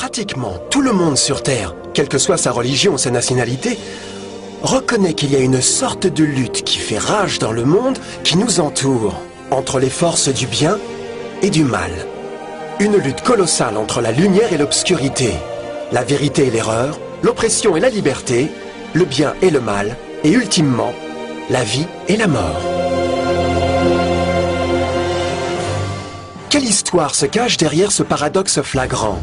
pratiquement tout le monde sur Terre, quelle que soit sa religion ou sa nationalité, reconnaît qu'il y a une sorte de lutte qui fait rage dans le monde qui nous entoure, entre les forces du bien et du mal. Une lutte colossale entre la lumière et l'obscurité, la vérité et l'erreur, l'oppression et la liberté, le bien et le mal, et ultimement, la vie et la mort. Quelle histoire se cache derrière ce paradoxe flagrant?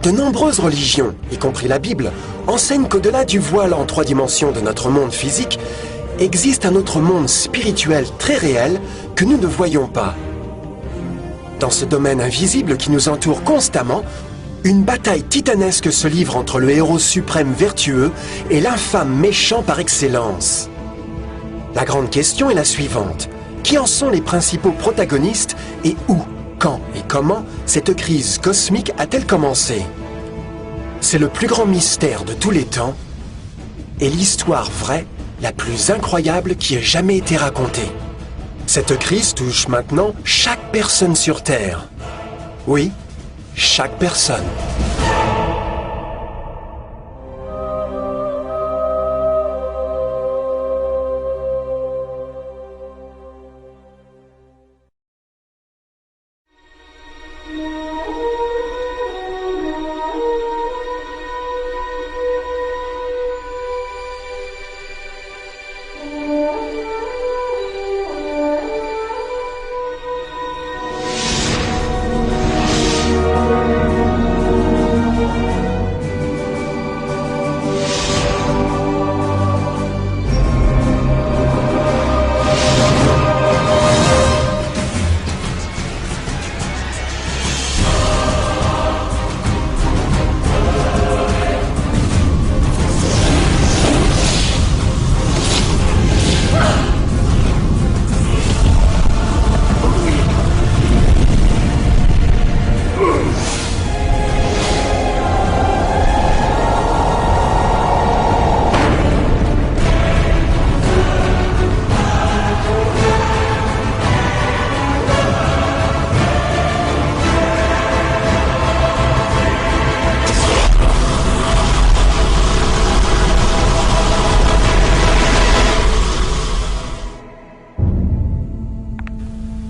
De nombreuses religions, y compris la Bible, enseignent qu'au-delà du voile en 3 dimensions de notre monde physique, existe un autre monde spirituel très réel que nous ne voyons pas. Dans ce domaine invisible qui nous entoure constamment, une bataille titanesque se livre entre le héros suprême vertueux et l'infâme méchant par excellence. La grande question est la suivante. Qui en sont les principaux protagonistes et où, quand et comment cette crise cosmique a-t-elle commencé? C'est le plus grand mystère de tous les temps et l'histoire vraie la plus incroyable qui ait jamais été racontée. Cette crise touche maintenant chaque personne sur Terre. Oui, chaque personne.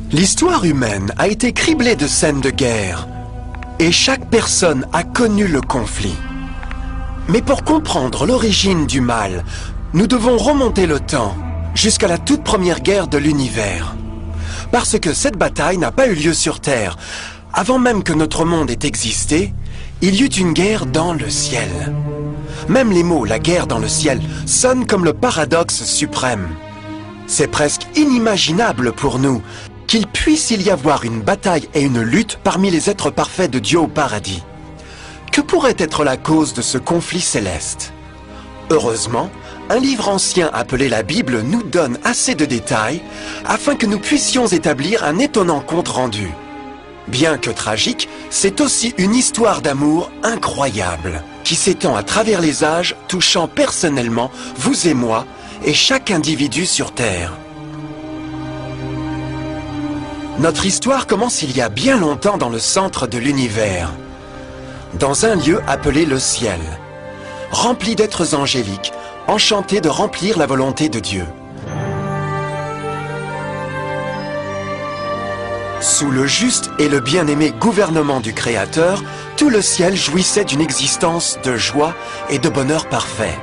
L'histoire humaine a été criblée de scènes de guerre, et chaque personne a connu le conflit. Mais pour comprendre l'origine du mal, nous devons remonter le temps, jusqu'à la toute première guerre de l'univers. Parce que cette bataille n'a pas eu lieu sur Terre. Avant même que notre monde ait existé, il y eut une guerre dans le ciel. Même les mots « la guerre dans le ciel » sonnent comme le paradoxe suprême. C'est presque inimaginable pour nous qu'il puisse y avoir une bataille et une lutte parmi les êtres parfaits de Dieu au paradis. Que pourrait être la cause de ce conflit céleste? Heureusement, un livre ancien appelé la Bible nous donne assez de détails afin que nous puissions établir un étonnant compte-rendu. Bien que tragique, c'est aussi une histoire d'amour incroyable, qui s'étend à travers les âges, touchant personnellement vous et moi, et chaque individu sur Terre. Notre histoire commence il y a bien longtemps dans le centre de l'univers, dans un lieu appelé le ciel, rempli d'êtres angéliques, enchantés de remplir la volonté de Dieu. Sous le juste et le bien-aimé gouvernement du Créateur, tout le ciel jouissait d'une existence de joie et de bonheur parfait.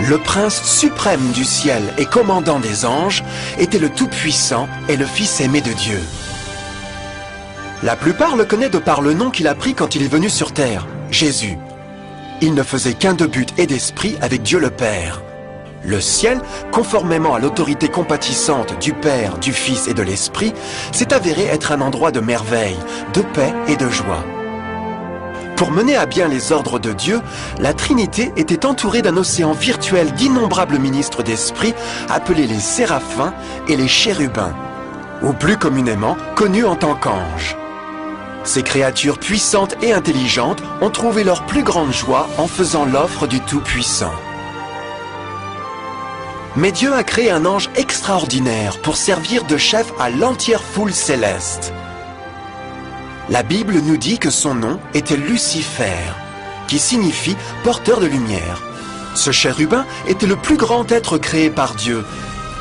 Le prince suprême du ciel et commandant des anges était le Tout-Puissant et le Fils aimé de Dieu. La plupart le connaissent de par le nom qu'il a pris quand il est venu sur terre, Jésus. Il ne faisait qu'un de but et d'esprit avec Dieu le Père. Le ciel, conformément à l'autorité compatissante du Père, du Fils et de l'Esprit, s'est avéré être un endroit de merveille, de paix et de joie. Pour mener à bien les ordres de Dieu, la Trinité était entourée d'un océan virtuel d'innombrables ministres d'esprit appelés les séraphins et les chérubins, ou plus communément connus en tant qu'anges. Ces créatures puissantes et intelligentes ont trouvé leur plus grande joie en faisant l'offre du Tout-Puissant. Mais Dieu a créé un ange extraordinaire pour servir de chef à l'entière foule céleste. La Bible nous dit que son nom était Lucifer, qui signifie porteur de lumière. Ce chérubin était le plus grand être créé par Dieu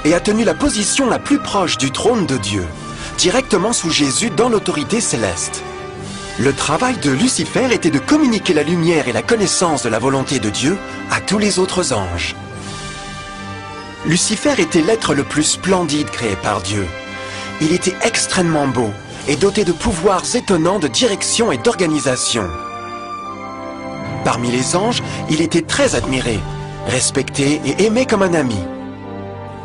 et a tenu la position la plus proche du trône de Dieu, directement sous Jésus dans l'autorité céleste. Le travail de Lucifer était de communiquer la lumière et la connaissance de la volonté de Dieu à tous les autres anges. Lucifer était l'être le plus splendide créé par Dieu. Il était extrêmement beau et doté de pouvoirs étonnants de direction et d'organisation. Parmi les anges, il était très admiré, respecté et aimé comme un ami.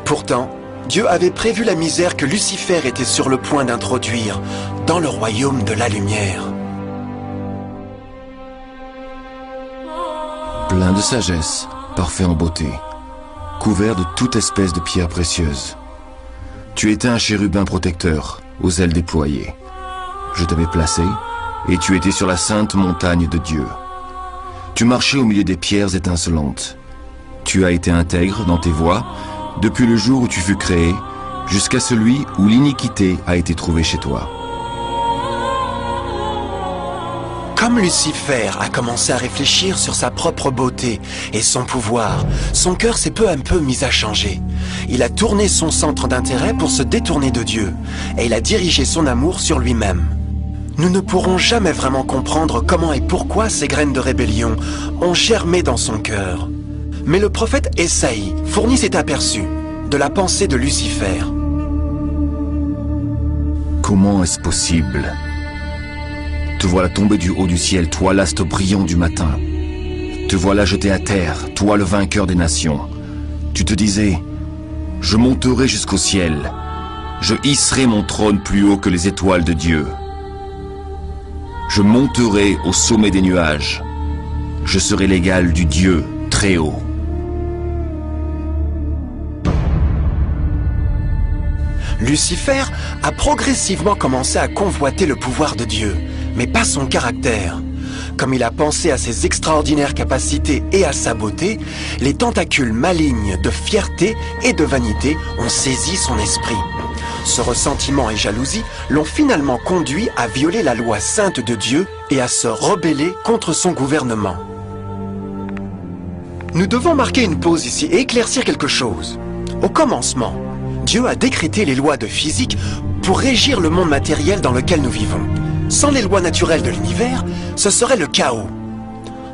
Pourtant, Dieu avait prévu la misère que Lucifer était sur le point d'introduire dans le royaume de la lumière. Plein de sagesse, parfait en beauté, couvert de toute espèce de pierres précieuses. Tu étais un chérubin protecteur, aux ailes déployées. Je t'avais placé, et tu étais sur la sainte montagne de Dieu. Tu marchais au milieu des pierres étincelantes. Tu as été intègre dans tes voies, depuis le jour où tu fus créé, jusqu'à celui où l'iniquité a été trouvée chez toi. Comme Lucifer a commencé à réfléchir sur sa propre beauté et son pouvoir, son cœur s'est peu à peu mis à changer. Il a tourné son centre d'intérêt pour se détourner de Dieu, et il a dirigé son amour sur lui-même. Nous ne pourrons jamais vraiment comprendre comment et pourquoi ces graines de rébellion ont germé dans son cœur. Mais le prophète Ésaïe fournit cet aperçu de la pensée de Lucifer. Comment est-ce possible ? Te voilà tombé du haut du ciel, toi l'astre brillant du matin. Te voilà jeté à terre, toi le vainqueur des nations. Tu te disais, je monterai jusqu'au ciel, je hisserai mon trône plus haut que les étoiles de Dieu. Je monterai au sommet des nuages. Je serai l'égal du Dieu très haut. Lucifer a progressivement commencé à convoiter le pouvoir de Dieu, mais pas son caractère. Comme il a pensé à ses extraordinaires capacités et à sa beauté, les tentacules malignes de fierté et de vanité ont saisi son esprit. Ce ressentiment et jalousie l'ont finalement conduit à violer la loi sainte de Dieu et à se rebeller contre son gouvernement. Nous devons marquer une pause ici et éclaircir quelque chose. Au commencement, Dieu a décrété les lois de physique pour régir le monde matériel dans lequel nous vivons. Sans les lois naturelles de l'univers, ce serait le chaos.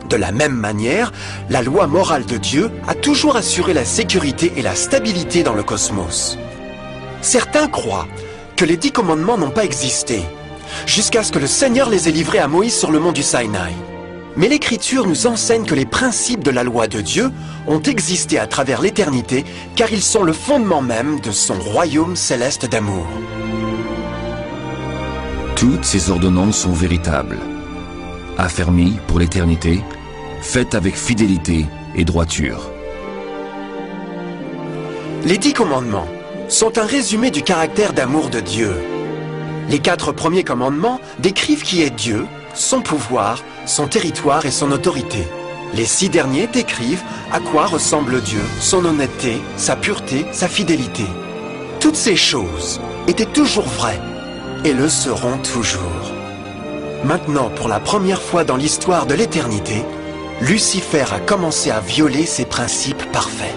De la même manière, la loi morale de Dieu a toujours assuré la sécurité et la stabilité dans le cosmos. Certains croient que les 10 commandements n'ont pas existé, jusqu'à ce que le Seigneur les ait livrés à Moïse sur le mont du Sinaï. Mais l'Écriture nous enseigne que les principes de la loi de Dieu ont existé à travers l'éternité, car ils sont le fondement même de son royaume céleste d'amour. Toutes ces ordonnances sont véritables, affermies pour l'éternité, faites avec fidélité et droiture. Les 10 commandements sont un résumé du caractère d'amour de Dieu. Les 4 premiers commandements décrivent qui est Dieu, son pouvoir, son territoire et son autorité. Les 6 derniers décrivent à quoi ressemble Dieu, son honnêteté, sa pureté, sa fidélité. Toutes ces choses étaient toujours vraies et le seront toujours. Maintenant, pour la première fois dans l'histoire de l'éternité, Lucifer a commencé à violer ces principes parfaits.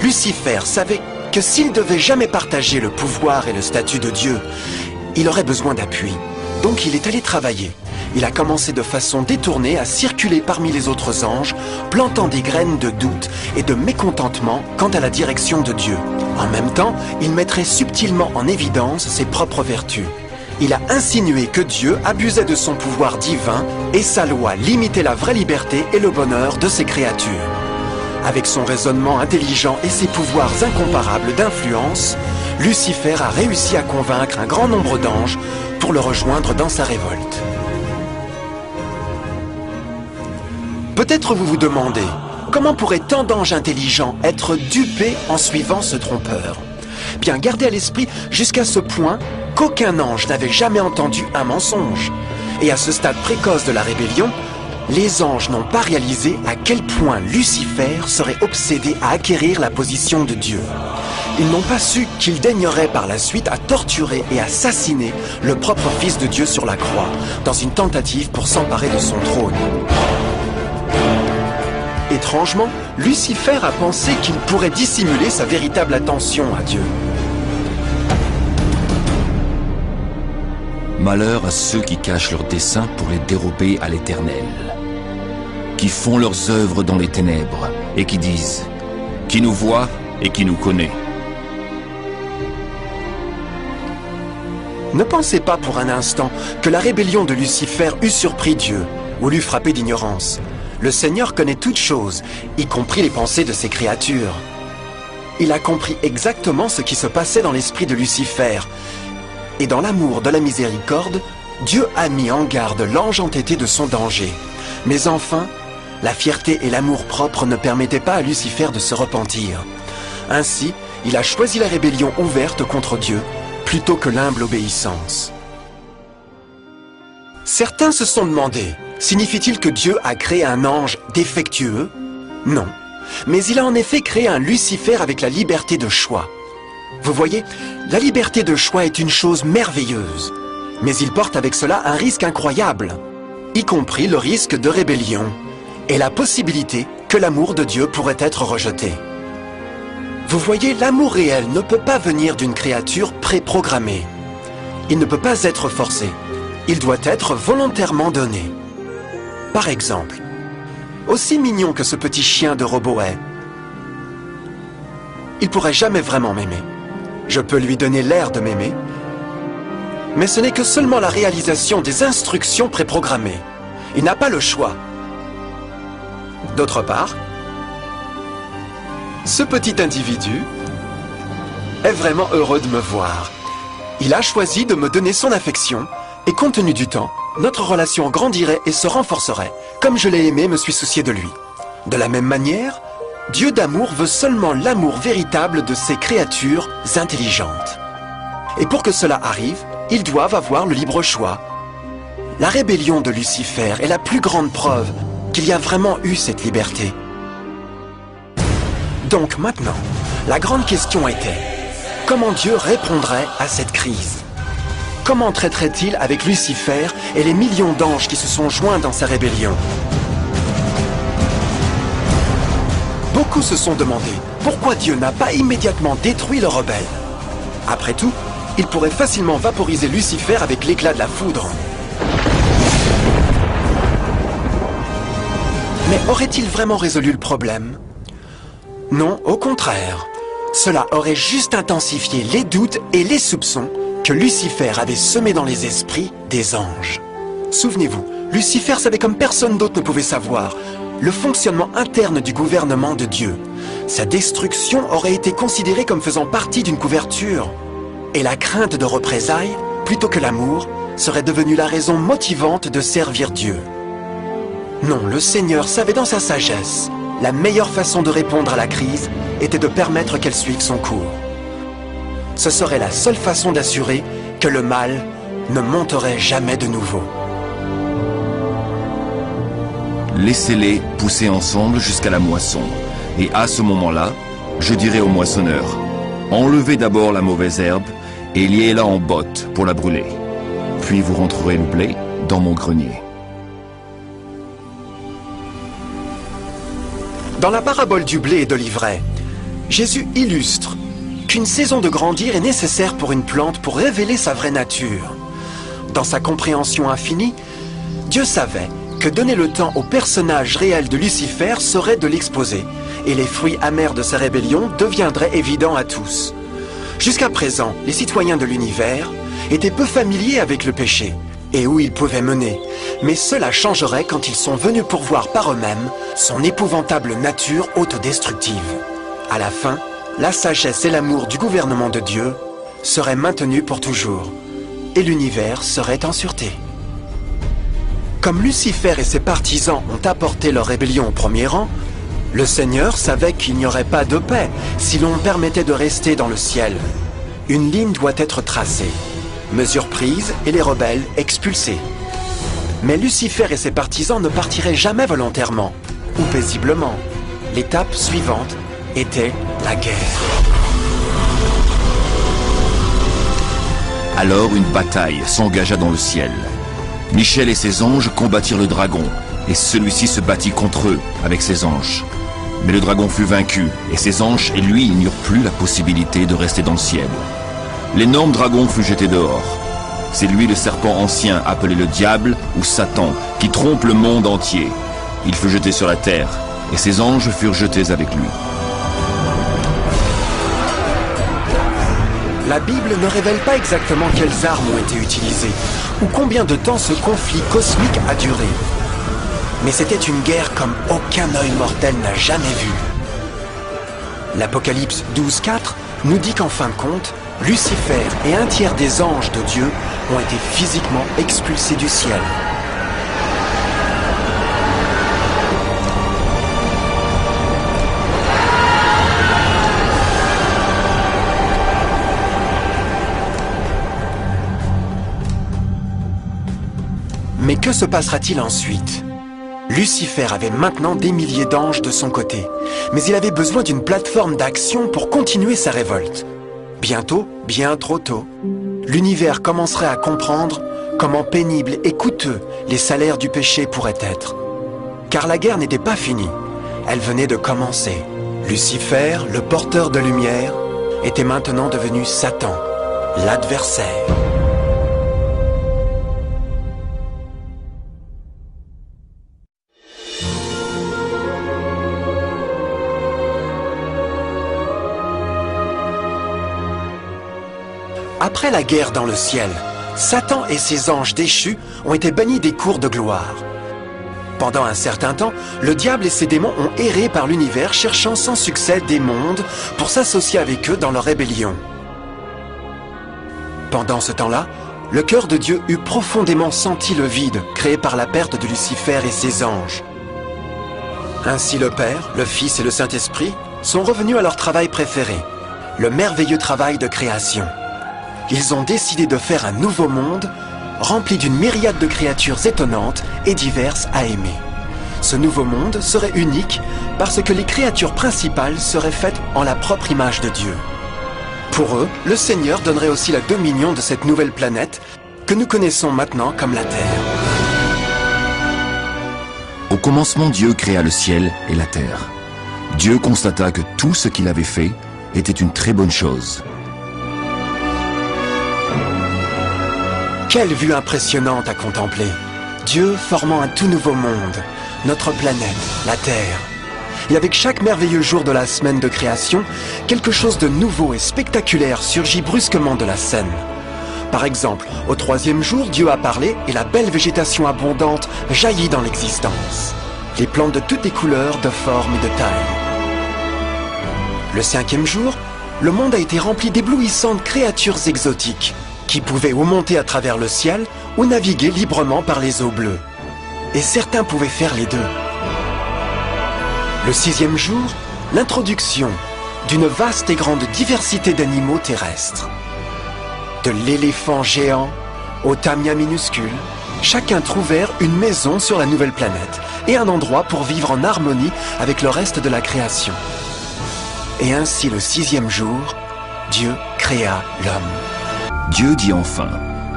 Lucifer savait que s'il devait jamais partager le pouvoir et le statut de Dieu, il aurait besoin d'appui. Donc il est allé travailler. Il a commencé de façon détournée à circuler parmi les autres anges, plantant des graines de doute et de mécontentement quant à la direction de Dieu. En même temps, il mettrait subtilement en évidence ses propres vertus. Il a insinué que Dieu abusait de son pouvoir divin et sa loi limitait la vraie liberté et le bonheur de ses créatures. Avec son raisonnement intelligent et ses pouvoirs incomparables d'influence, Lucifer a réussi à convaincre un grand nombre d'anges pour le rejoindre dans sa révolte. Peut-être vous vous demandez, comment pourrait tant d'anges intelligents être dupés en suivant ce trompeur? Bien, gardez à l'esprit jusqu'à ce point qu'aucun ange n'avait jamais entendu un mensonge. Et à ce stade précoce de la rébellion, les anges n'ont pas réalisé à quel point Lucifer serait obsédé à acquérir la position de Dieu. Ils n'ont pas su qu'il daignerait par la suite à torturer et assassiner le propre Fils de Dieu sur la croix, dans une tentative pour s'emparer de son trône. Étrangement, Lucifer a pensé qu'il pourrait dissimuler sa véritable attention à Dieu. Malheur à ceux qui cachent leurs desseins pour les dérober à l'Éternel, qui font leurs œuvres dans les ténèbres et qui disent « Qui nous voit et qui nous connaît ?» Ne pensez pas pour un instant que la rébellion de Lucifer eût surpris Dieu ou l'eût frappé d'ignorance. Le Seigneur connaît toutes choses, y compris les pensées de ses créatures. Il a compris exactement ce qui se passait dans l'esprit de Lucifer. Et dans l'amour de la miséricorde, Dieu a mis en garde l'ange entêté de son danger. Mais enfin, la fierté et l'amour-propre ne permettaient pas à Lucifer de se repentir. Ainsi, il a choisi la rébellion ouverte contre Dieu, plutôt que l'humble obéissance. Certains se sont demandé, signifie-t-il que Dieu a créé un ange défectueux? Non, mais il a en effet créé un Lucifer avec la liberté de choix. Vous voyez, la liberté de choix est une chose merveilleuse, mais il porte avec cela un risque incroyable, y compris le risque de rébellion et la possibilité que l'amour de Dieu pourrait être rejeté. Vous voyez, l'amour réel ne peut pas venir d'une créature préprogrammée. Il ne peut pas être forcé. Il doit être volontairement donné. Par exemple, aussi mignon que ce petit chien de robot est, il pourrait jamais vraiment m'aimer. Je peux lui donner l'air de m'aimer, mais ce n'est que seulement la réalisation des instructions préprogrammées. Il n'a pas le choix. D'autre part, ce petit individu est vraiment heureux de me voir. Il a choisi de me donner son affection et compte tenu du temps, notre relation grandirait et se renforcerait. Comme je l'ai aimé, me suis soucié de lui. De la même manière, Dieu d'amour veut seulement l'amour véritable de ses créatures intelligentes. Et pour que cela arrive, ils doivent avoir le libre choix. La rébellion de Lucifer est la plus grande preuve qu'il y a vraiment eu cette liberté. Donc maintenant, la grande question était, comment Dieu répondrait à cette crise? Comment traiterait-il avec Lucifer et les millions d'anges qui se sont joints dans sa rébellion? Beaucoup se sont demandé pourquoi Dieu n'a pas immédiatement détruit le rebelle. Après tout, il pourrait facilement vaporiser Lucifer avec l'éclat de la foudre. Mais aurait-il vraiment résolu le problème? Non, au contraire. Cela aurait juste intensifié les doutes et les soupçons que Lucifer avait semés dans les esprits des anges. Souvenez-vous, Lucifer savait comme personne d'autre ne pouvait savoir le fonctionnement interne du gouvernement de Dieu. Sa destruction aurait été considérée comme faisant partie d'une couverture. Et la crainte de représailles, plutôt que l'amour, serait devenue la raison motivante de servir Dieu. Non, le Seigneur savait dans sa sagesse, la meilleure façon de répondre à la crise était de permettre qu'elle suive son cours. Ce serait la seule façon d'assurer que le mal ne monterait jamais de nouveau. Laissez-les pousser ensemble jusqu'à la moisson. Et à ce moment-là, je dirai au moissonneur, enlevez d'abord la mauvaise herbe et liez-la en botte pour la brûler. Puis vous rentrerez le blé dans mon grenier. Dans la parabole du blé et de l'ivraie, Jésus illustre qu'une saison de grandir est nécessaire pour une plante pour révéler sa vraie nature. Dans sa compréhension infinie, Dieu savait que donner le temps au personnage réel de Lucifer serait de l'exposer, et les fruits amers de sa rébellion deviendraient évidents à tous. Jusqu'à présent, les citoyens de l'univers étaient peu familiers avec le péché, et où il pouvait mener, mais cela changerait quand ils sont venus pour voir par eux-mêmes son épouvantable nature autodestructive. À la fin, la sagesse et l'amour du gouvernement de Dieu seraient maintenus pour toujours, et l'univers serait en sûreté. Comme Lucifer et ses partisans ont apporté leur rébellion au premier rang, le Seigneur savait qu'il n'y aurait pas de paix si l'on permettait de rester dans le ciel. Une ligne doit être tracée, mesures prises et les rebelles expulsés. Mais Lucifer et ses partisans ne partiraient jamais volontairement ou paisiblement. L'étape suivante était la guerre. Alors une bataille s'engagea dans le ciel. Michel et ses anges combattirent le dragon, et celui-ci se battit contre eux avec ses anges. Mais le dragon fut vaincu, et ses anges et lui n'eurent plus la possibilité de rester dans le ciel. L'énorme dragon fut jeté dehors. C'est lui le serpent ancien appelé le diable ou Satan, qui trompe le monde entier. Il fut jeté sur la terre, et ses anges furent jetés avec lui. La Bible ne révèle pas exactement quelles armes ont été utilisées, ou combien de temps ce conflit cosmique a duré. Mais c'était une guerre comme aucun œil mortel n'a jamais vu. L'Apocalypse 12:4 nous dit qu'en fin de compte, Lucifer et un tiers des anges de Dieu ont été physiquement expulsés du ciel. Mais que se passera-t-il ensuite ? Lucifer avait maintenant des milliers d'anges de son côté, mais il avait besoin d'une plateforme d'action pour continuer sa révolte. Bientôt, bien trop tôt, l'univers commencerait à comprendre comment pénibles et coûteux les salaires du péché pourraient être. Car la guerre n'était pas finie, elle venait de commencer. Lucifer, le porteur de lumière, était maintenant devenu Satan, l'adversaire. Après la guerre dans le ciel, Satan et ses anges déchus ont été bannis des cours de gloire. Pendant un certain temps, le diable et ses démons ont erré par l'univers cherchant sans succès des mondes pour s'associer avec eux dans leur rébellion. Pendant ce temps-là, le cœur de Dieu eut profondément senti le vide créé par la perte de Lucifer et ses anges. Ainsi le Père, le Fils et le Saint-Esprit sont revenus à leur travail préféré, le merveilleux travail de création. Ils ont décidé de faire un nouveau monde, rempli d'une myriade de créatures étonnantes et diverses à aimer. Ce nouveau monde serait unique parce que les créatures principales seraient faites en la propre image de Dieu. Pour eux, le Seigneur donnerait aussi la dominion de cette nouvelle planète que nous connaissons maintenant comme la Terre. Au commencement, Dieu créa le ciel et la terre. Dieu constata que tout ce qu'il avait fait était une très bonne chose. Quelle vue impressionnante à contempler! Dieu formant un tout nouveau monde, notre planète, la Terre. Et avec chaque merveilleux jour de la semaine de création, quelque chose de nouveau et spectaculaire surgit brusquement de la scène. Par exemple, au 3e jour, Dieu a parlé et la belle végétation abondante jaillit dans l'existence. Les plantes de toutes les couleurs, de formes et de tailles. Le 5e jour, le monde a été rempli d'éblouissantes créatures exotiques qui pouvaient ou monter à travers le ciel ou naviguer librement par les eaux bleues. Et certains pouvaient faire les deux. Le 6e jour, l'introduction d'une vaste et grande diversité d'animaux terrestres. De l'éléphant géant au tamia minuscule, chacun trouvèrent une maison sur la nouvelle planète et un endroit pour vivre en harmonie avec le reste de la création. Et ainsi le 6e jour, Dieu créa l'homme. Dieu dit enfin,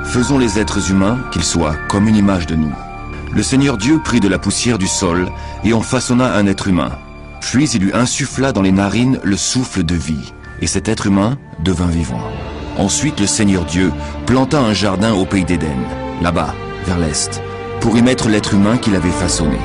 faisons les êtres humains qu'ils soient comme une image de nous. Le Seigneur Dieu prit de la poussière du sol et en façonna un être humain. Puis il lui insuffla dans les narines le souffle de vie, et cet être humain devint vivant. Ensuite le Seigneur Dieu planta un jardin au pays d'Éden, là-bas, vers l'est, pour y mettre l'être humain qu'il avait façonné.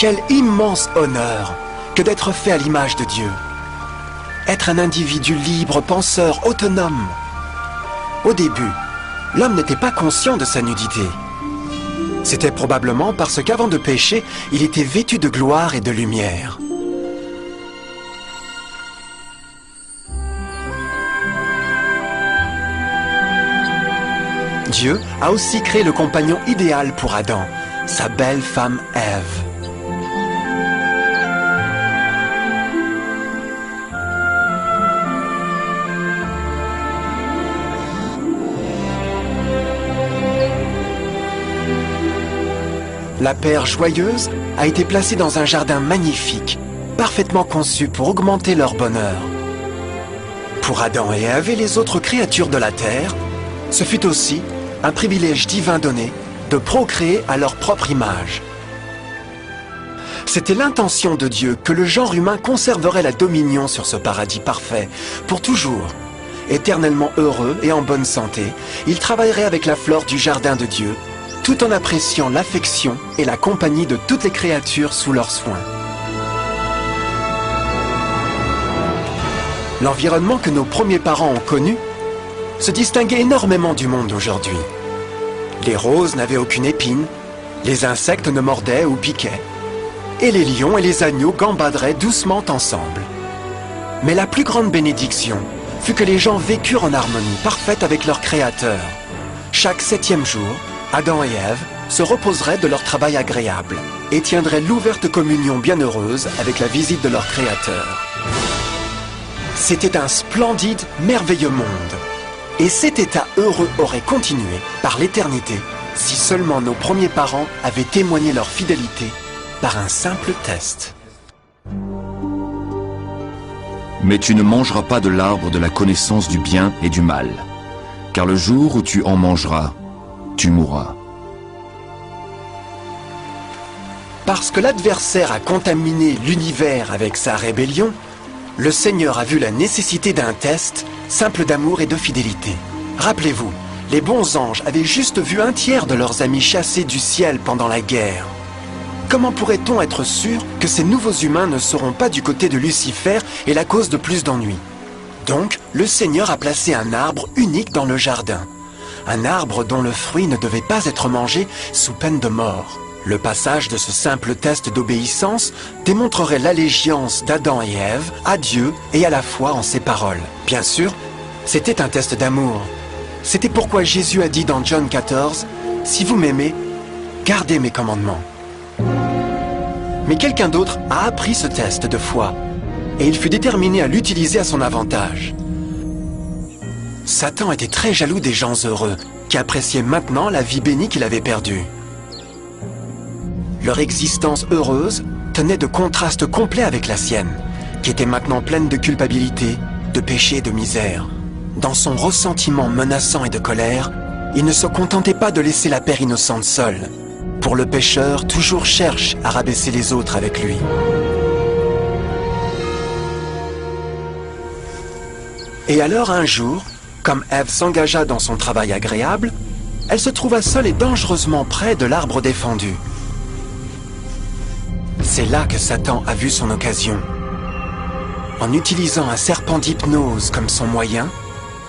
Quel immense honneur que d'être fait à l'image de Dieu. Être un individu libre, penseur, autonome. Au début, l'homme n'était pas conscient de sa nudité. C'était probablement parce qu'avant de pécher, il était vêtu de gloire et de lumière. Dieu a aussi créé le compagnon idéal pour Adam, sa belle femme Ève. La paire joyeuse a été placée dans un jardin magnifique, parfaitement conçu pour augmenter leur bonheur. Pour Adam et Ève et les autres créatures de la terre, ce fut aussi un privilège divin donné de procréer à leur propre image. C'était l'intention de Dieu que le genre humain conserverait la dominion sur ce paradis parfait, pour toujours. Éternellement heureux et en bonne santé, il travaillerait avec la flore du jardin de Dieu, tout en appréciant l'affection et la compagnie de toutes les créatures sous leurs soins. L'environnement que nos premiers parents ont connu se distinguait énormément du monde d'aujourd'hui. Les roses n'avaient aucune épine, les insectes ne mordaient ou piquaient, et les lions et les agneaux gambaderaient doucement ensemble. Mais la plus grande bénédiction fut que les gens vécurent en harmonie parfaite avec leur Créateur. Chaque 7e jour, Adam et Ève se reposeraient de leur travail agréable et tiendraient l'ouverte communion bienheureuse avec la visite de leur Créateur. C'était un splendide, merveilleux monde. Et cet état heureux aurait continué par l'éternité si seulement nos premiers parents avaient témoigné leur fidélité par un simple test. Mais tu ne mangeras pas de l'arbre de la connaissance du bien et du mal, car le jour où tu en mangeras, tu mourras. Parce que l'adversaire a contaminé l'univers avec sa rébellion, le Seigneur a vu la nécessité d'un test simple d'amour et de fidélité. Rappelez-vous, les bons anges avaient juste vu un tiers de leurs amis chassés du ciel pendant la guerre. Comment pourrait-on être sûr que ces nouveaux humains ne seront pas du côté de Lucifer et la cause de plus d'ennuis? Donc, le Seigneur a placé un arbre unique dans le jardin. Un arbre dont le fruit ne devait pas être mangé sous peine de mort. Le passage de ce simple test d'obéissance démontrerait l'allégeance d'Adam et Ève à Dieu et à la foi en ses paroles. Bien sûr, c'était un test d'amour. C'était pourquoi Jésus a dit dans Jean 14, « Si vous m'aimez, gardez mes commandements. » Mais quelqu'un d'autre a appris ce test de foi, et il fut déterminé à l'utiliser à son avantage. Satan était très jaloux des gens heureux, qui appréciaient maintenant la vie bénie qu'il avait perdue. Leur existence heureuse tenait de contraste complet avec la sienne, qui était maintenant pleine de culpabilité, de péché et de misère. Dans son ressentiment menaçant et de colère, il ne se contentait pas de laisser la paire innocente seule. Pour le pécheur, toujours cherche à rabaisser les autres avec lui. Et alors un jour, comme Ève s'engagea dans son travail agréable, elle se trouva seule et dangereusement près de l'arbre défendu. C'est là que Satan a vu son occasion. En utilisant un serpent d'hypnose comme son moyen,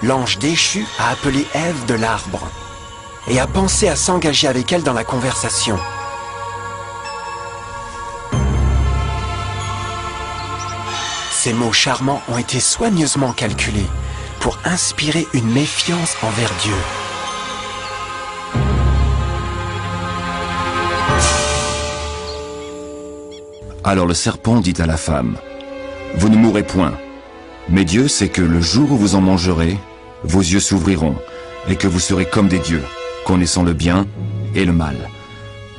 l'ange déchu a appelé Ève de l'arbre et a pensé à s'engager avec elle dans la conversation. Ces mots charmants ont été soigneusement calculés pour inspirer une méfiance envers Dieu. Alors le serpent dit à la femme, « Vous ne mourrez point, mais Dieu sait que le jour où vous en mangerez, vos yeux s'ouvriront, et que vous serez comme des dieux, connaissant le bien et le mal. »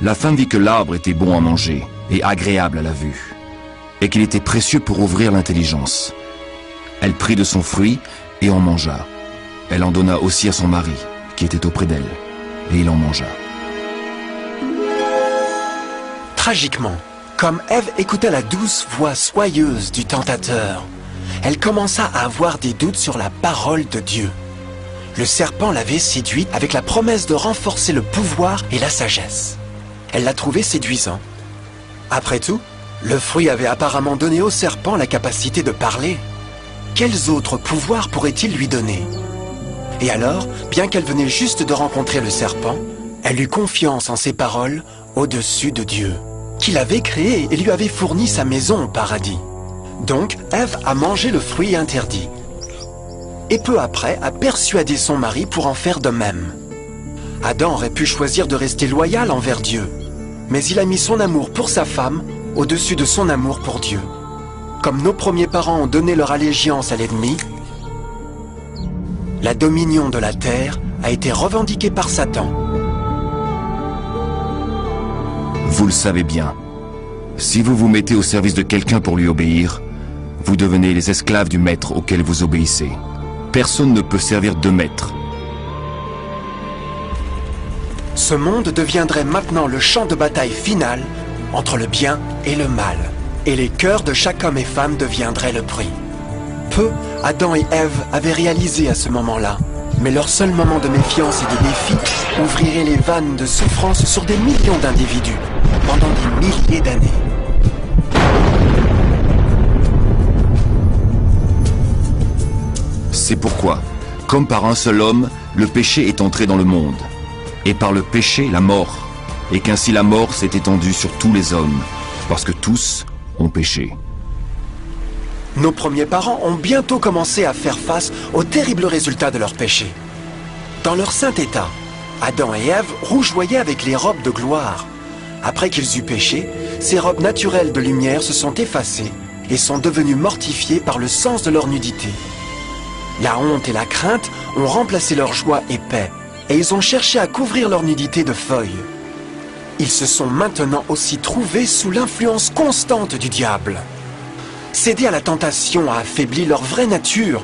La femme vit que l'arbre était bon à manger et agréable à la vue, et qu'il était précieux pour ouvrir l'intelligence. Elle prit de son fruit et en mangea. Elle en donna aussi à son mari, qui était auprès d'elle, et il en mangea. Tragiquement, comme Ève écouta la douce voix soyeuse du tentateur, elle commença à avoir des doutes sur la parole de Dieu. Le serpent l'avait séduite avec la promesse de renforcer le pouvoir et la sagesse. Elle l'a trouvé séduisant. Après tout, le fruit avait apparemment donné au serpent la capacité de parler. Quels autres pouvoirs pourrait-il lui donner? Et alors, bien qu'elle venait juste de rencontrer le serpent, elle eut confiance en ses paroles au-dessus de Dieu, qui l'avait créé et lui avait fourni sa maison au paradis. Donc, Ève a mangé le fruit interdit. Et peu après, a persuadé son mari pour en faire de même. Adam aurait pu choisir de rester loyal envers Dieu, mais il a mis son amour pour sa femme au-dessus de son amour pour Dieu. Comme nos premiers parents ont donné leur allégeance à l'ennemi, la dominion de la terre a été revendiquée par Satan. Vous le savez bien. Si vous vous mettez au service de quelqu'un pour lui obéir, vous devenez les esclaves du maître auquel vous obéissez. Personne ne peut servir de maître. Ce monde deviendrait maintenant le champ de bataille final entre le bien et le mal. Et les cœurs de chaque homme et femme deviendraient le prix. Peu, Adam et Ève avaient réalisé à ce moment-là, mais leur seul moment de méfiance et de défi ouvrirait les vannes de souffrance sur des millions d'individus pendant des milliers d'années. C'est pourquoi, comme par un seul homme, le péché est entré dans le monde. Et par le péché, la mort. Et qu'ainsi la mort s'est étendue sur tous les hommes, parce que tous ont péché. Nos premiers parents ont bientôt commencé à faire face aux terribles résultats de leur péché. Dans leur saint état, Adam et Ève rougeoyaient avec les robes de gloire. Après qu'ils eurent péché, ces robes naturelles de lumière se sont effacées et sont devenues mortifiées par le sens de leur nudité. La honte et la crainte ont remplacé leur joie et paix, et ils ont cherché à couvrir leur nudité de feuilles. Ils se sont maintenant aussi trouvés sous l'influence constante du diable. Céder à la tentation a affaibli leur vraie nature,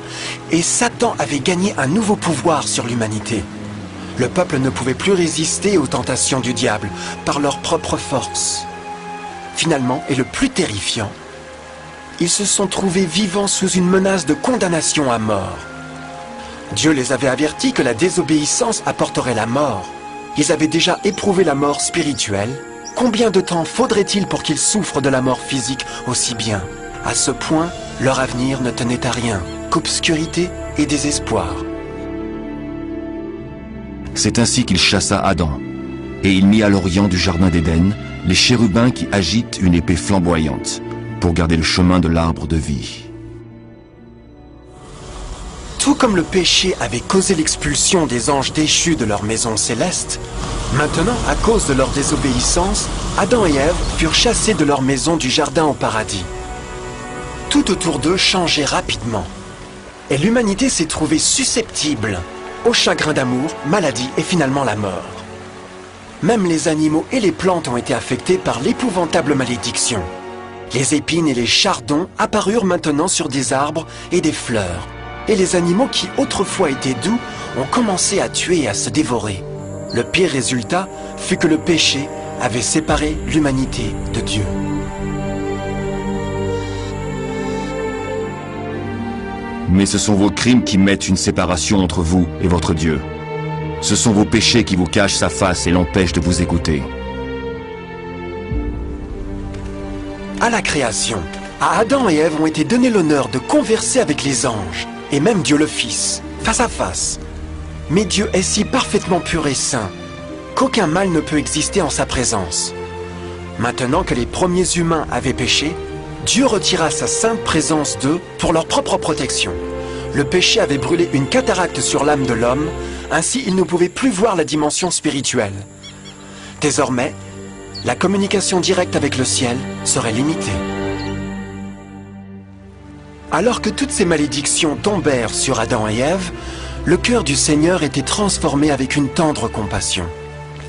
et Satan avait gagné un nouveau pouvoir sur l'humanité. Le peuple ne pouvait plus résister aux tentations du diable par leur propre force. Finalement, et le plus terrifiant, ils se sont trouvés vivant sous une menace de condamnation à mort. Dieu les avait avertis que la désobéissance apporterait la mort. Ils avaient déjà éprouvé la mort spirituelle. Combien de temps faudrait-il pour qu'ils souffrent de la mort physique aussi bien? À ce point, leur avenir ne tenait à rien qu'obscurité et désespoir. C'est ainsi qu'il chassa Adam, et il mit à l'orient du jardin d'Éden les chérubins qui agitent une épée flamboyante pour garder le chemin de l'arbre de vie. Tout comme le péché avait causé l'expulsion des anges déchus de leur maison céleste, maintenant, à cause de leur désobéissance, Adam et Ève furent chassés de leur maison du jardin au paradis. Tout autour d'eux changeait rapidement, et l'humanité s'est trouvée susceptible au chagrin d'amour, maladie et finalement la mort. Même les animaux et les plantes ont été affectés par l'épouvantable malédiction. Les épines et les chardons apparurent maintenant sur des arbres et des fleurs, et les animaux qui autrefois étaient doux ont commencé à tuer et à se dévorer. Le pire résultat fut que le péché avait séparé l'humanité de Dieu. Mais ce sont vos crimes qui mettent une séparation entre vous et votre Dieu. Ce sont vos péchés qui vous cachent sa face et l'empêchent de vous écouter. À la création, à Adam et Ève ont été donnés l'honneur de converser avec les anges, et même Dieu le Fils, face à face. Mais Dieu est si parfaitement pur et saint, qu'aucun mal ne peut exister en sa présence. Maintenant que les premiers humains avaient péché, Dieu retira sa sainte présence d'eux pour leur propre protection. Le péché avait brûlé une cataracte sur l'âme de l'homme, ainsi il ne pouvait plus voir la dimension spirituelle. Désormais, la communication directe avec le ciel serait limitée. Alors que toutes ces malédictions tombèrent sur Adam et Ève, le cœur du Seigneur était transformé avec une tendre compassion.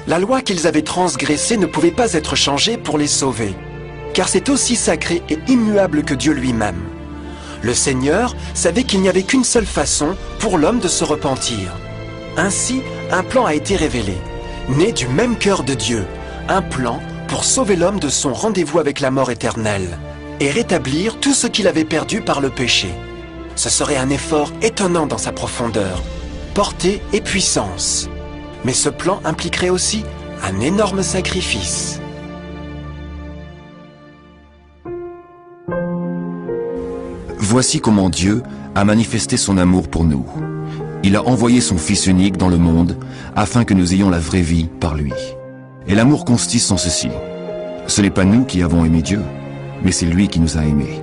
La loi qu'ils avaient transgressée ne pouvait pas être changée pour les sauver, car c'est aussi sacré et immuable que Dieu lui-même. Le Seigneur savait qu'il n'y avait qu'une seule façon pour l'homme de se repentir. Ainsi, un plan a été révélé, né du même cœur de Dieu, un plan pour sauver l'homme de son rendez-vous avec la mort éternelle et rétablir tout ce qu'il avait perdu par le péché. Ce serait un effort étonnant dans sa profondeur, portée et puissance. Mais ce plan impliquerait aussi un énorme sacrifice. voici comment Dieu a manifesté son amour pour nous. Il a envoyé son Fils unique dans le monde afin que nous ayons la vraie vie par lui. Et l'amour consiste en ceci. Ce n'est pas nous qui avons aimé Dieu, mais c'est lui qui nous a aimés.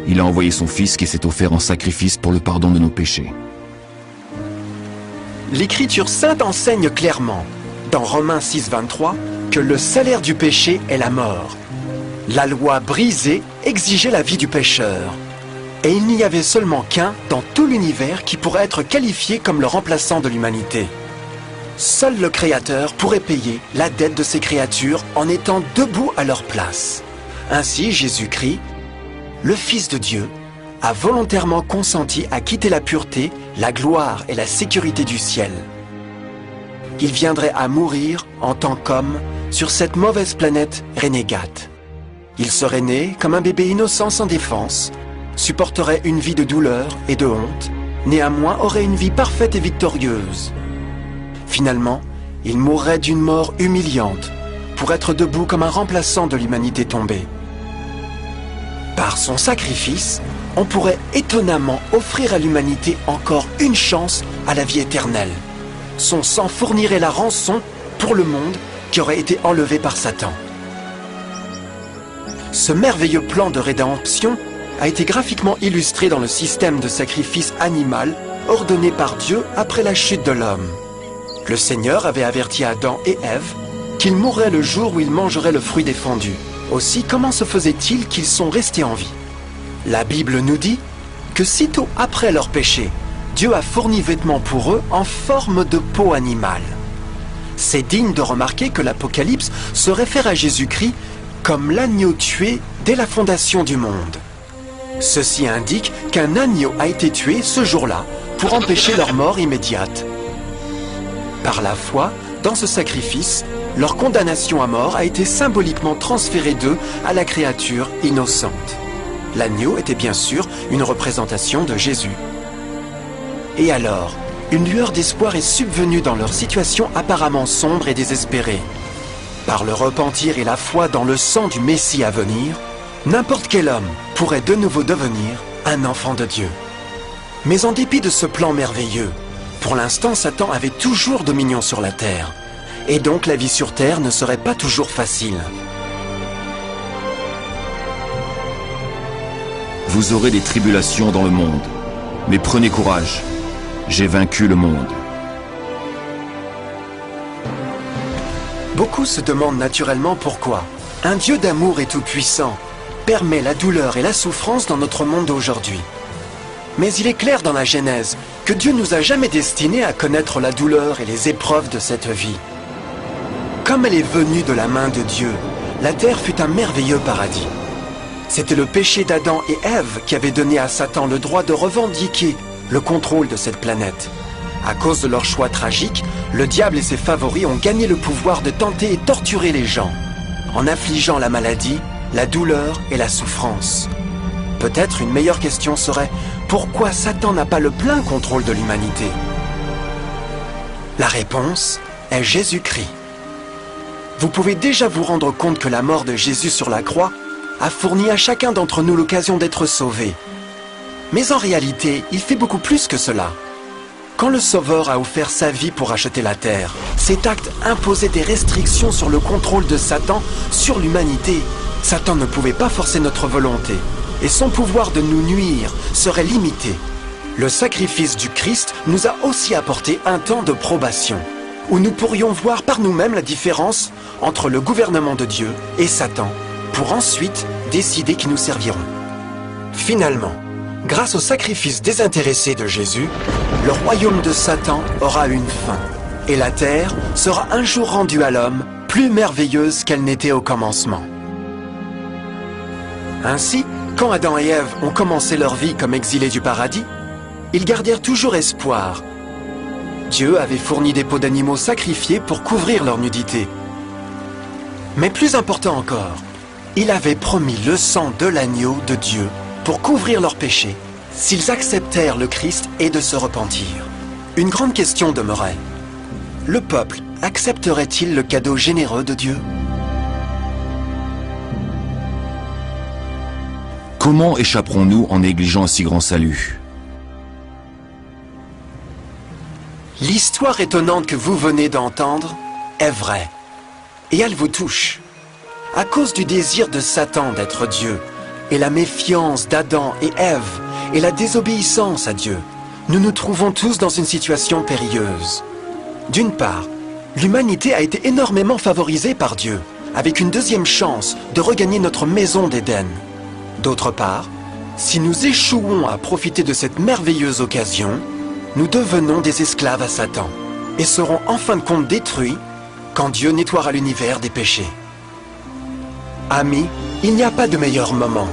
Il a envoyé son Fils qui s'est offert en sacrifice pour le pardon de nos péchés. L'Écriture sainte enseigne clairement, dans Romains 6, 23, que le salaire du péché est la mort. La loi brisée exigeait la vie du pécheur. Et il n'y avait seulement qu'un dans tout l'univers qui pourrait être qualifié comme le remplaçant de l'humanité. Seul le Créateur pourrait payer la dette de ses créatures en étant debout à leur place. Ainsi, Jésus-Christ, le Fils de Dieu, a volontairement consenti à quitter la pureté, la gloire et la sécurité du ciel. Il viendrait à mourir en tant qu'homme sur cette mauvaise planète renégate. Il serait né comme un bébé innocent sans défense, supporterait une vie de douleur et de honte, néanmoins aurait une vie parfaite et victorieuse. Finalement, il mourrait d'une mort humiliante pour être debout comme un remplaçant de l'humanité tombée. Par son sacrifice, on pourrait étonnamment offrir à l'humanité encore une chance à la vie éternelle. Son sang fournirait la rançon pour le monde qui aurait été enlevé par Satan. Ce merveilleux plan de rédemption a été graphiquement illustré dans le système de sacrifice animal ordonné par Dieu après la chute de l'homme. Le Seigneur avait averti Adam et Ève qu'ils mourraient le jour où ils mangeraient le fruit défendu. Aussi, comment se faisait-il qu'ils sont restés en vie? La Bible nous dit que sitôt après leur péché, Dieu a fourni vêtements pour eux en forme de peau animale. C'est digne de remarquer que l'Apocalypse se réfère à Jésus-Christ comme l'agneau tué dès la fondation du monde. Ceci indique qu'un agneau a été tué ce jour-là pour empêcher leur mort immédiate. Par la foi, dans ce sacrifice, leur condamnation à mort a été symboliquement transférée d'eux à la créature innocente. L'agneau était bien sûr une représentation de Jésus. Et alors, une lueur d'espoir est subvenue dans leur situation apparemment sombre et désespérée. Par le repentir et la foi dans le sang du Messie à venir, n'importe quel homme pourrait de nouveau devenir un enfant de Dieu. Mais en dépit de ce plan merveilleux, pour l'instant Satan avait toujours dominion sur la terre, et donc la vie sur terre ne serait pas toujours facile. Vous aurez des tribulations dans le monde, mais prenez courage, j'ai vaincu le monde. Beaucoup se demandent naturellement pourquoi un Dieu d'amour et tout-puissant permet la douleur et la souffrance dans notre monde d'aujourd'hui. Mais il est clair dans la Genèse que Dieu nous a jamais destinés à connaître la douleur et les épreuves de cette vie. Comme elle est venue de la main de Dieu, la terre fut un merveilleux paradis. C'était le péché d'Adam et Ève qui avait donné à Satan le droit de revendiquer le contrôle de cette planète. À cause de leur choix tragique, le diable et ses favoris ont gagné le pouvoir de tenter et torturer les gens, en infligeant la maladie, la douleur et la souffrance. Peut-être une meilleure question serait pourquoi Satan n'a pas le plein contrôle de l'humanité? La réponse est Jésus-Christ. Vous pouvez déjà vous rendre compte que la mort de Jésus sur la croix a fourni à chacun d'entre nous l'occasion d'être sauvé. Mais en réalité, il fait beaucoup plus que cela. Quand le Sauveur a offert sa vie pour racheter la terre, cet acte imposait des restrictions sur le contrôle de Satan sur l'humanité. Satan ne pouvait pas forcer notre volonté, et son pouvoir de nous nuire serait limité. Le sacrifice du Christ nous a aussi apporté un temps de probation, où nous pourrions voir par nous-mêmes la différence entre le gouvernement de Dieu et Satan, pour ensuite décider qui nous serviront. Finalement, grâce au sacrifice désintéressé de Jésus, le royaume de Satan aura une fin, et la terre sera un jour rendue à l'homme plus merveilleuse qu'elle n'était au commencement. Ainsi, quand Adam et Ève ont commencé leur vie comme exilés du paradis, ils gardèrent toujours espoir. Dieu avait fourni des peaux d'animaux sacrifiés pour couvrir leur nudité. Mais plus important encore, il avait promis le sang de l'agneau de Dieu pour couvrir leurs péchés, s'ils acceptèrent le Christ et de se repentir. Une grande question demeurait. Le peuple accepterait-il le cadeau généreux de Dieu? Comment échapperons-nous en négligeant un si grand salut? L'histoire étonnante que vous venez d'entendre est vraie. Et elle vous touche. À cause du désir de Satan d'être Dieu, et la méfiance d'Adam et Ève, et la désobéissance à Dieu, nous nous trouvons tous dans une situation périlleuse. D'une part, l'humanité a été énormément favorisée par Dieu, avec une deuxième chance de regagner notre maison d'Éden. D'autre part, si nous échouons à profiter de cette merveilleuse occasion, nous devenons des esclaves à Satan et serons en fin de compte détruits quand Dieu nettoiera l'univers des péchés. Amis, il n'y a pas de meilleur moment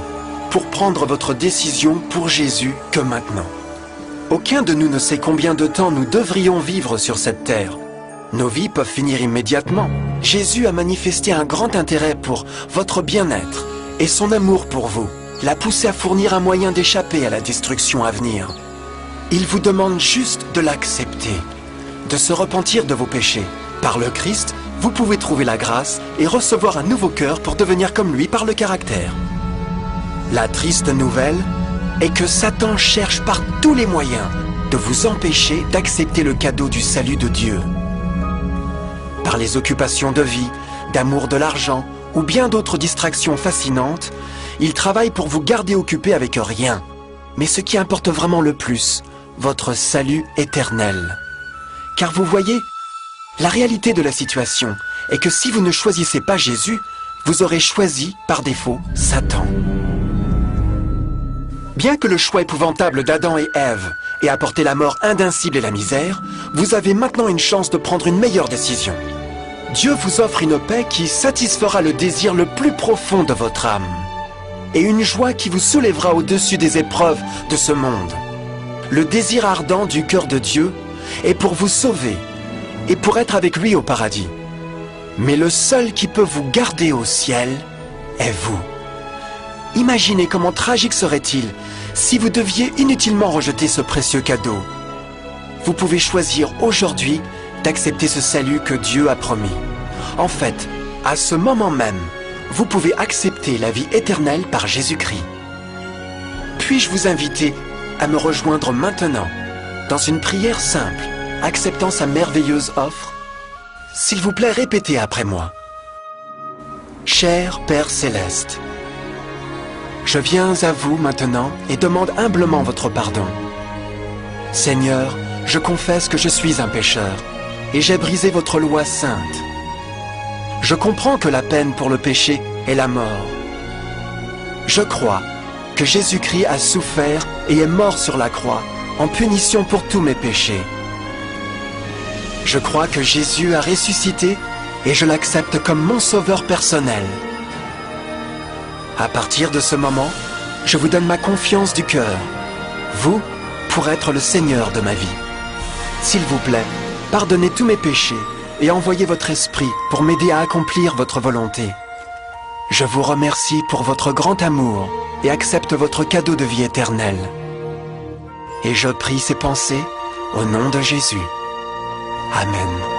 pour prendre votre décision pour Jésus que maintenant. Aucun de nous ne sait combien de temps nous devrions vivre sur cette terre. Nos vies peuvent finir immédiatement. Jésus a manifesté un grand intérêt pour votre bien-être et son amour pour vous l'a poussé à fournir un moyen d'échapper à la destruction à venir. Il vous demande juste de l'accepter, de se repentir de vos péchés. Par le Christ, vous pouvez trouver la grâce et recevoir un nouveau cœur pour devenir comme lui par le caractère. La triste nouvelle est que Satan cherche par tous les moyens de vous empêcher d'accepter le cadeau du salut de Dieu. Par les occupations de vie, d'amour de l'argent ou bien d'autres distractions fascinantes, il travaille pour vous garder occupé avec rien. Mais ce qui importe vraiment le plus, votre salut éternel. Car vous voyez, la réalité de la situation est que si vous ne choisissez pas Jésus, vous aurez choisi, par défaut, Satan. Bien que le choix épouvantable d'Adam et Ève ait apporté la mort indicible et la misère, vous avez maintenant une chance de prendre une meilleure décision. Dieu vous offre une paix qui satisfera le désir le plus profond de votre âme et une joie qui vous soulèvera au-dessus des épreuves de ce monde. Le désir ardent du cœur de Dieu est pour vous sauver et pour être avec lui au paradis. Mais le seul qui peut vous garder au ciel est vous. Imaginez comment tragique serait-il si vous deviez inutilement rejeter ce précieux cadeau. Vous pouvez choisir aujourd'hui d'accepter ce salut que Dieu a promis. En fait, à ce moment même, vous pouvez accepter la vie éternelle par Jésus-Christ. Puis-je vous inviter à me rejoindre maintenant dans une prière simple, acceptant sa merveilleuse offre? S'il vous plaît, répétez après moi. Cher Père Céleste, je viens à vous maintenant et demande humblement votre pardon. Seigneur, je confesse que je suis un pécheur et j'ai brisé votre loi sainte. Je comprends que la peine pour le péché est la mort. Je crois que Jésus-Christ a souffert et est mort sur la croix en punition pour tous mes péchés. Je crois que Jésus a ressuscité et je l'accepte comme mon sauveur personnel. À partir de ce moment, je vous donne ma confiance du cœur, vous, pour être le Seigneur de ma vie. S'il vous plaît, pardonnez tous mes péchés et envoyez votre esprit pour m'aider à accomplir votre volonté. Je vous remercie pour votre grand amour et accepte votre cadeau de vie éternelle. Et je prie ces pensées au nom de Jésus. Amen.